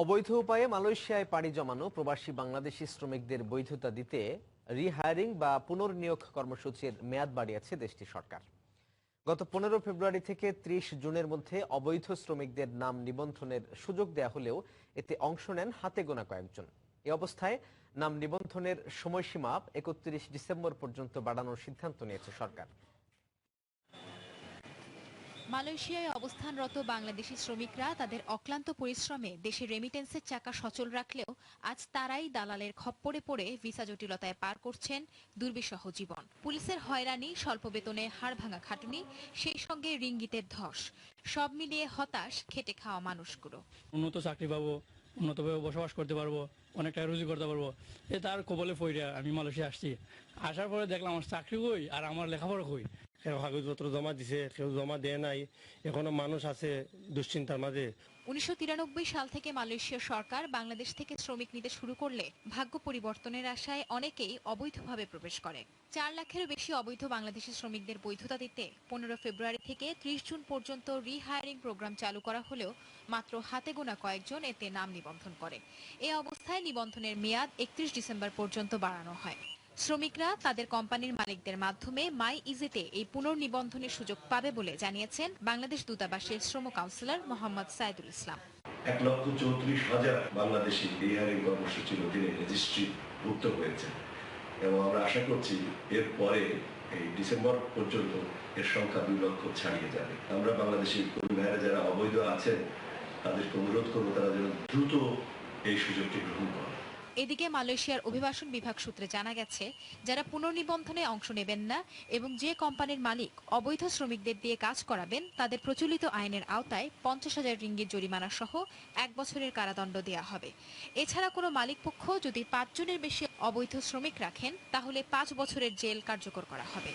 অবৈধ উপায়ে মালয়েশিয়ায় পাড়ি জমানো প্রবাসী বাংলাদেশি শ্রমিকদের বৈধতা দিতে রিহায়ারিং বা পুনর্নিয়োগ কর্মসূচির মেয়াদ বাড়িয়েছে দেশটির সরকার। গত 15 ফেব্রুয়ারি থেকে 30 জুনের মধ্যে অবৈধ শ্রমিকদের নাম নিবন্ধনের সুযোগ দেয়া হলেও এতে অংশ নেন হাতে গোনা কয়েকজন। এই অবস্থায় নাম নিবন্ধনের সময়সীমা 31 ডিসেম্বর পর্যন্ত বাড়ানোর সিদ্ধান্ত নিয়েছে সরকার। মালয়েশিয়ায় অবস্থানরত বাংলাদেশি শ্রমিকরা তাদের অক্লান্ত পরিশ্রমে দেশের রেমিটেন্সের চাকা সচল রাখলেও আজ তারাই দালালের খপ্পরে পড়ে ভিসা জটিলতায় পার করছেন দুর্বিষহ জীবন। পুলিশের হয়রানি, স্বল্প বেতনে হাড়ভাঙা খাটুনি, সেই সঙ্গে রিঙ্গিতের ধস, সব মিলিয়ে হতাশ খেটে খাওয়া মানুষগুলো। উন্নত চাকরি পাবো, উন্নতভাবে বসবাস করতে পারবো, অনেক টাকা রুজি করতে পারবো, এ তার কবলে পড়ে আমি মালয়েশিয়া আসছি। আসার পরে দেখলাম আমার চাকরি কই আর আমার লেখাপড়া কই। কেউ কাগজপত্র জমা দিছে, কেউ জমা দেয় নাই, এখনো মানুষ আছে দুশ্চিন্তার মাঝে। 1993 সাল থেকে মালয়েশিয়া সরকার বাংলাদেশ থেকে শ্রমিক নিতে শুরু করলে ভাগ্য পরিবর্তনের আশায় অনেকেই অবৈধভাবে প্রবেশ করে। 4 লাখেরও বেশি অবৈধ বাংলাদেশি শ্রমিকদের বৈধতা দিতে 15 ফেব্রুয়ারি থেকে 30 জুন পর্যন্ত রিহায়ারিং প্রোগ্রাম চালু করা হলেও মাত্র হাতে গোনা কয়েকজন এতে নাম নিবন্ধন করে। এই অবস্থায় নিবন্ধনের মেয়াদ 31 ডিসেম্বর পর্যন্ত বাড়ানো হয়। শ্রমিকরা তাদের কোম্পানির মালিকদের মাধ্যমে মাই ইজিতে এই পুনর্নিবন্ধনের সুযোগ পাবে বলে জানিয়েছেন বাংলাদেশ দূতাবাসের শ্রম কাউন্সিলর মোহাম্মদ সাইদুল ইসলাম। 1,34,000 বাংলাদেশি রিহায়ারিং কর্মসূচির অধীনে রেজিস্ট্রিভুক্ত হয়েছে এবং আমরা আশা করছি এরপরে এই ডিসেম্বর পর্যন্ত এর সংখ্যা 2 লক্ষ ছাড়িয়ে যাবে। আমরা বাংলাদেশি কর্মী ভাইয়েরা যারা অবৈধ আছেন তাদেরকে অনুরোধ করবো তারা যেন দ্রুত এই সুযোগটি গ্রহণ করে। এদিকে মালয়েশিয়ার অভিবাসন বিভাগ সূত্রে জানা গেছে, যারা পুনর্নিবন্ধনে অংশ নেবেন না এবং যে কোম্পানির মালিক অবৈধ শ্রমিকদের দিয়ে কাজ করাবেন তাদের প্রচলিত আইনের আওতায় 50,000 রিঙ্গিত জরিমানা সহ 1 বছরের কারাদণ্ড দেওয়া হবে। এছাড়া কোনো মালিকপক্ষ যদি 5 জনের বেশি অবৈধ শ্রমিক রাখেন তাহলে 5 বছরের জেল কার্যকর করা হবে।